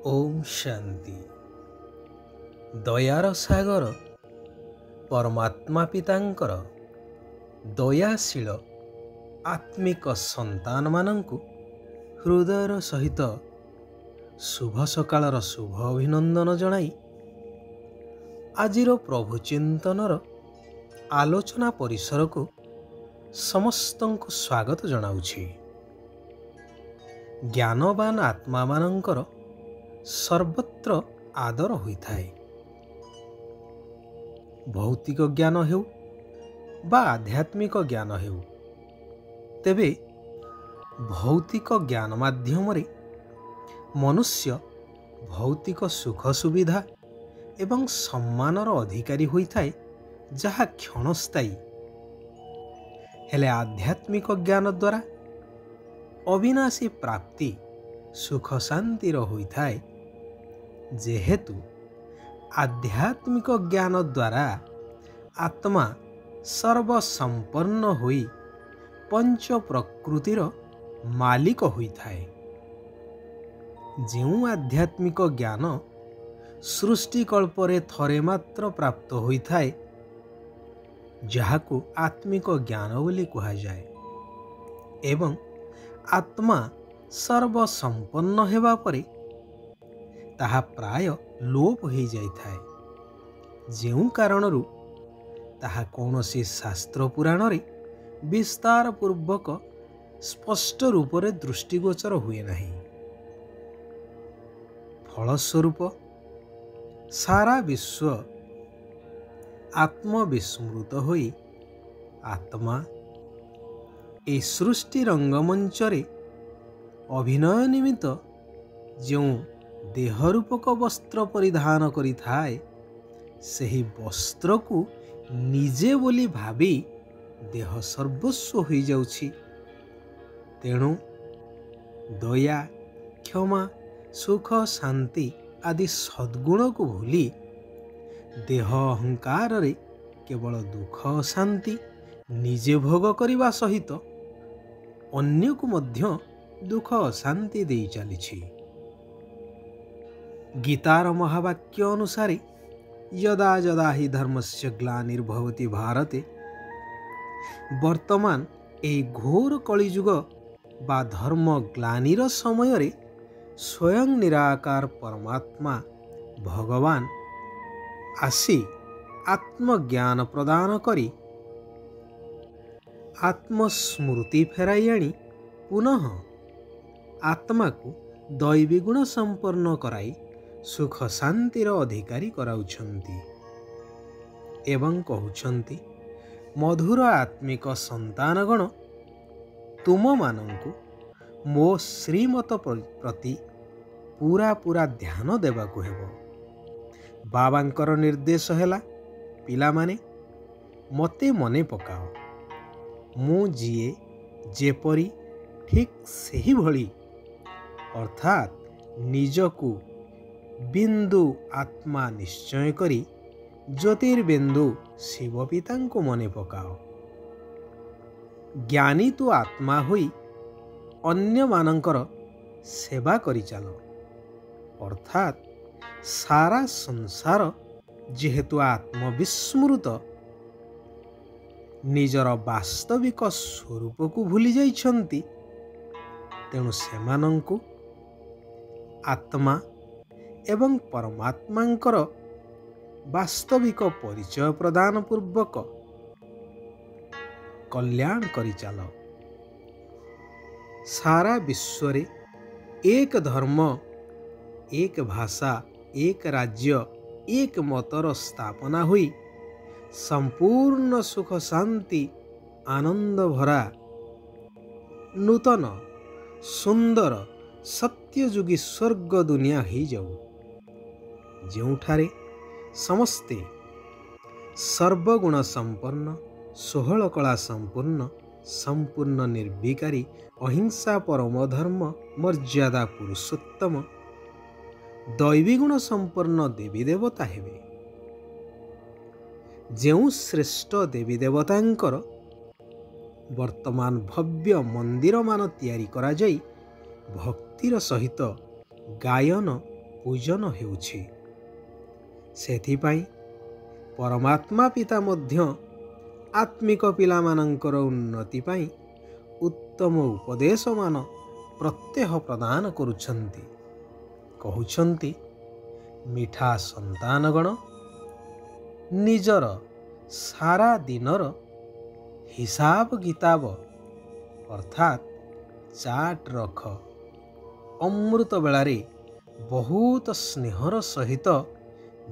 ओम शांति। दयार सागर परमात्मा पितांकर दयाशील आत्मिक संतान मानंकु हृदयर सहित शुभ सकाळर शुभ अभिनंदन जणाई आजिर प्रभु चिंतनर आलोचना परिसर को समस्तंकु स्वागत जनाउछि। ज्ञानवान आत्मा मानंकर सर्वत्र आदर होइथाए। भौतिक ज्ञान हेउ बा आध्यात्मिक ज्ञान हेउ, तेबे भौतिक ज्ञान माध्यम रे मनुष्य भौतिक सुख सुविधा एवं सम्मानर अधिकारी होइथाए, जहा क्षणस्थायी। हेले आध्यात्मिक ज्ञान द्वारा अविनाशी प्राप्ति सुख शांतिर होइथाए, जेहेतु आध्यात्मिक ज्ञान द्वारा आत्मा सर्वसंपन्न होई पंच प्रकृतिर मालिक होइथाए। जेउ आध्यात्मिक ज्ञान सृष्टिकल्परे थरे मात्र प्राप्त होइथाए, जहाकु आत्मिक ज्ञान बोली कहा जाए, एवं आत्मा सर्वसंपन्न हेबा परे ताहा प्राय लोप हो जाइथाए। जेउ कारणरू ताहा कौनसी शास्त्र पुराण रे विस्तार पूर्वक स्पष्ट रूप रे दृष्टिगोचर हुए नहीं। फलस्वरूप सारा विश्व आत्मविस्मृत होई आत्मा ए सृष्टि रंगमंच रे अभिनय निमित्त जो देहरूपक वस्त्र परिधान करि थाए, सेही वस्त्र को निजे बोली भावी देह सर्वस्व हो जाउछि। तेणु दया, क्षमा, सुख, शांति आदि सद्गुण को भूली देह अहंकार रे केवल दुख शांति निजे भोग करिबा सहित अन्य को मध्य दुख शांति दे चली। गीतार महावाक्य अनुसारे यदा यदा हि धर्मस्य ग्लानिर्भवति भारते, वर्तमान ए घोर कलिजुग बा धर्म ग्लानिर समय रे स्वयं निराकार परमात्मा भगवान आसी आत्मज्ञान प्रदान करी आत्मस्मृति फेराई आनी पुनः आत्मा को दैवी गुण संपन्न कराई सुख शांतिर अधिकारी कराउछंती एवं कहउछंती, मधुर आत्मिक संतानगण तुम मानंकु मो श्रीमत प्रति पूरा पूरा ध्यान देबाकु हेबो। बाबांकर निर्देश हैला, पिला माने मते मने पकाओ, मु जिए जेपरी ठीक सही भली, अर्थात निजकु बिंदु आत्मा निश्चय करी ज्योतिर्बिंदु शिव पिता को मने पकाओ। ज्ञानी तो आत्मा होई अन्य मानंकर सेवा करी चलो, अर्थात सारा संसार जेहेतु आत्मविस्मृत निजर वास्तविक स्वरूप को भूली जाइछंती, तेणु सेमानंकु आत्मा एवं परमात्मांकर वास्तविक परिचय प्रदान पूर्वक कल्याण करी चलो। सारा विश्व रे एक धर्म, एक भाषा, एक राज्य, एक मतर स्थापना हुई संपूर्ण सुख शांति आनंद भरा नूतन सुंदर सत्ययुगी स्वर्ग दुनिया ही जाऊ, जोठारे समस्ते सर्वगुण संपन्न, षोहल कला संपूर्ण, संपूर्ण निर्विकारी, अहिंसा परम धर्म, मर्यादा पुरुषोत्तम, दैवी गुण संपन्न देवी देवता हेबे। जेउ श्रेष्ठ देवी देवतांकर वर्तमान भव्य मंदिर मान तैयारी करा जाई भक्तिर सहित गायन ପୂଜନ ହେଉଛି। ସେଥିପାଇଁ ପରମାତ୍ମା ପିତା ମଧ୍ୟ ଆତ୍ମିକ ପିଲାମାନଙ୍କର ଉନ୍ନତି ପାଇଁ ଉତ୍ତମ ଉପଦେଶମାନ ପ୍ରତ୍ୟହ ପ୍ରଦାନ କରୁଛନ୍ତି। କହୁଛନ୍ତି, ମିଠା ସନ୍ତାନଗଣ, ନିଜର ସାରା ଦିନର ହିସାବ କିତାବ ଅର୍ଥାତ୍ ଚାର୍ଟ ରଖ। ଅମୃତ ବେଳାରେ ବହୁତ ସ୍ନେହର ସହିତ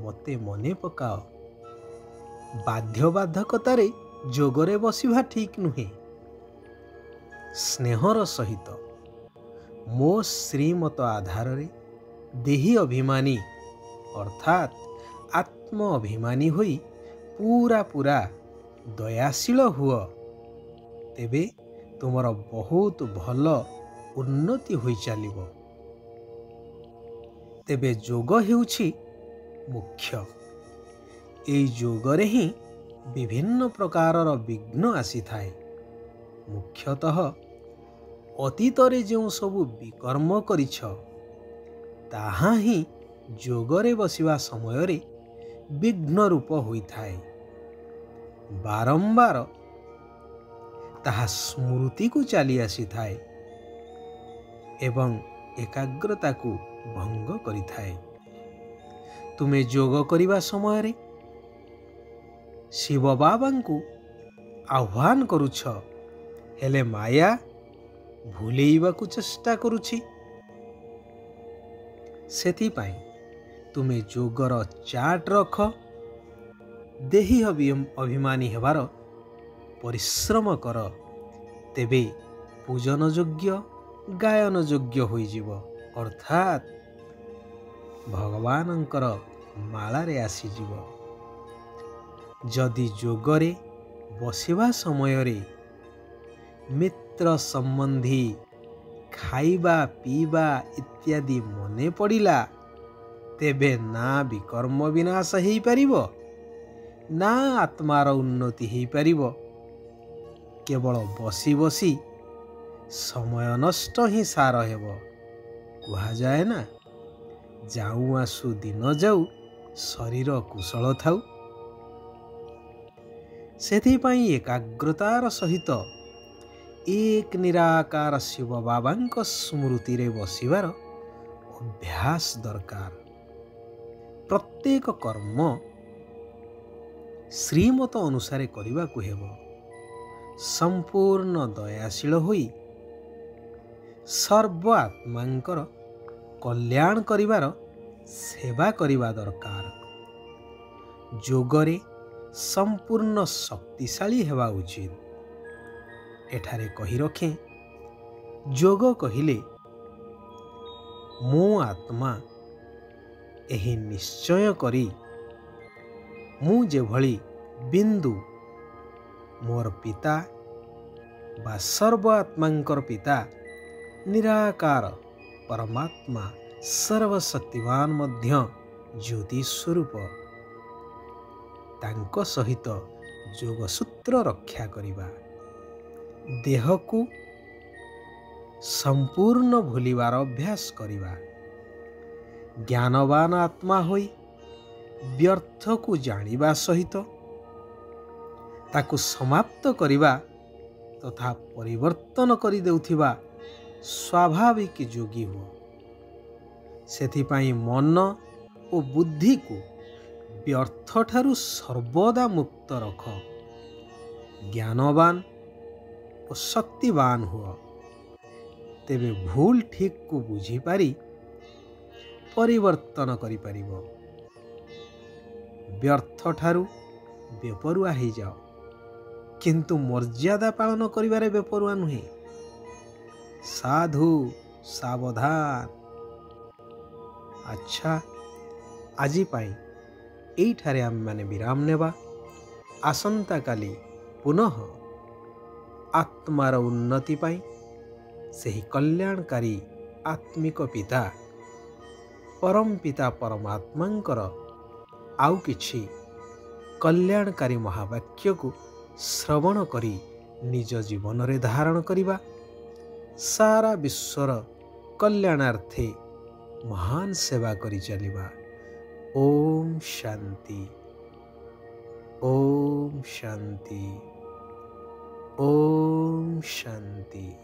ମୋତେ ମନେ ପକାଅ। ବାଧ୍ୟବାଧକତାରେ ଯୋଗରେ ବସିବା ଠିକ୍ ନୁହେଁ। ସ୍ନେହର ସହିତ ମୋ ଶ୍ରୀମତ ଆଧାରରେ ଦେହୀ ଅଭିମାନୀ ଅର୍ଥାତ୍ ଆତ୍ମ ଅଭିମାନୀ ହୋଇ ପୁରା ଦୟାଶୀଳ ହୁଅ। ତେବେ ତୁମର ବହୁତ ଭଲ ଉନ୍ନତି ହୋଇ ଚାଲିବ। ତେବେ ଯୋଗ ହେଉଛି ମୁଖ୍ୟ। ଏହି ଯୋଗରେ ହିଁ ବିଭିନ୍ନ ପ୍ରକାରର ବିଘ୍ନ ଆସିଥାଏ। ମୁଖ୍ୟତଃ ଅତୀତରେ ଯେଉଁ ସବୁ ବିକର୍ମ କରିଛ, ତାହା ହିଁ ଯୋଗରେ ବସିବା ସମୟରେ ବିଘ୍ନ ରୂପ ହୋଇଥାଏ। ବାରମ୍ବାର ତାହା ସ୍ମୃତିକୁ ଚାଲି ଆସିଥାଏ ଏବଂ ଏକାଗ୍ରତାକୁ ଭଙ୍ଗ କରିଥାଏ। ତୁମେ ଯୋଗ କରିବା ସମୟରେ ଶିବ ବାବାଙ୍କୁ ଆହ୍ୱାନ କରୁଛ, ହେଲେ ମାୟା ଭୁଲେଇବାକୁ ଚେଷ୍ଟା କରୁଛି। ସେଥିପାଇଁ ତୁମେ ଯୋଗର ଚାର୍ଟ ରଖ। ଦେହୀ ଅଭିମାନୀ ହେବାର ପରିଶ୍ରମ କର। ତେବେ ପୂଜନ ଯୋଗ୍ୟ, ଗାୟନ ଯୋଗ୍ୟ ହୋଇଯିବ, ଅର୍ଥାତ୍ ଭଗବାନଙ୍କର ମାଳାରେ ଆସିଯିବ। ଯଦି ଯୋଗରେ ବସିବା ସମୟରେ ମିତ୍ର ସମ୍ବନ୍ଧୀ ଖାଇବା ପିଇବା ଇତ୍ୟାଦି ମନେ ପଡ଼ିଲା, ତେବେ ନା ବିକର୍ମ ବିନାଶ ହେଇପାରିବ, ନା ଆତ୍ମାର ଉନ୍ନତି ହେଇପାରିବ। କେବଳ ବସି ବସି ସମୟ ନଷ୍ଟ ହିଁ ସାର ହେବ। କୁହାଯାଏ ନା, ଯାଉ ଆସୁ ଦିନ ଯାଉ, ଶରୀର କୁଶଳ ଥାଉ। ସେଥିପାଇଁ ଏକାଗ୍ରତାର ସହିତ ଏକ ନିରାକାର ଶିବ ବାବାଙ୍କ ସ୍ମୃତିରେ ବସିବାର ଅଭ୍ୟାସ ଦରକାର। ପ୍ରତ୍ୟେକ କର୍ମ ଶ୍ରୀମତ ଅନୁସାରେ କରିବାକୁ ହେବ। ସମ୍ପୂର୍ଣ୍ଣ ଦୟାଶୀଳ ହୋଇ ସର୍ବ ଆତ୍ମାଙ୍କର କଲ୍ୟାଣ କରିବାର ସେବା କରିବା ଦରକାର। ଯୋଗରେ ସମ୍ପୂର୍ଣ୍ଣ ଶକ୍ତିଶାଳୀ ହେବା ଉଚିତ। ଏଠାରେ କହି ରଖେ, ଯୋଗ କହିଲେ ମୁଁ ଆତ୍ମା ଏହି ନିଶ୍ଚୟ କରି ମୁଁ ଯେଭଳି ବିନ୍ଦୁ ମୋର ପିତା ବା ସର୍ବ ଆତ୍ମାଙ୍କର ପିତା ନିରାକାର ପରମାତ୍ମା ସର୍ବଶକ୍ତିମାନ ମଧ୍ୟ ଜ୍ୟୋତି ସ୍ୱରୂପ, ତାଙ୍କ ସହିତ ଯୋଗସୂତ୍ର ରକ୍ଷା କରିବା। ଦେହକୁ ସମ୍ପୂର୍ଣ୍ଣ ଭୁଲିବାର ଅଭ୍ୟାସ କରିବା। ଜ୍ଞାନବାନ ଆତ୍ମା ହୋଇ ବ୍ୟର୍ଥକୁ ଜାଣିବା ସହିତ ତାକୁ ସମାପ୍ତ କରିବା ତଥା ପରିବର୍ତ୍ତନ କରିଦେଉଥିବା ସ୍ୱାଭାବିକ ଯୋଗୀ ହୁଅ। ସେଥିପାଇଁ ମନ ଓ ବୁଦ୍ଧିକୁ ବ୍ୟର୍ଥଠାରୁ ସର୍ବଦା ମୁକ୍ତ ରଖ। ଜ୍ଞାନବାନ ଓ ଶକ୍ତିବାନ ହୁଅ। ତେବେ ଭୁଲ ଠିକକୁ ବୁଝିପାରି ପରିବର୍ତ୍ତନ କରିପାରିବ। ବ୍ୟର୍ଥଠାରୁ ବେପରୁଆ ହେଇଯାଅ, କିନ୍ତୁ ମର୍ଯ୍ୟାଦା ପାଳନ କରିବାରେ ବେପରୁଆ ନୁହେଁ। ସାଧୁ ସାବଧାନ। ଆଚ୍ଛା, ଆଜି ପାଇଁ ଏଇଠାରେ ଆମେମାନେ ବିରାମ ନେବା। ଆସନ୍ତାକାଲି ପୁନଃ ଆତ୍ମାର ଉନ୍ନତି ପାଇଁ ସେହି କଲ୍ୟାଣକାରୀ ଆତ୍ମିକ ପିତା ପରମ ପିତା ପରମାତ୍ମାଙ୍କର ଆଉ କିଛି କଲ୍ୟାଣକାରୀ ମହାବାକ୍ୟକୁ ଶ୍ରବଣ କରି ନିଜ ଜୀବନରେ ଧାରଣ କରିବା। ସାରା ବିଶ୍ୱର କଲ୍ୟାଣାର୍ଥେ महान सेवा करी चलिबा। ओम शांति, ओम शांति, ओम शांति।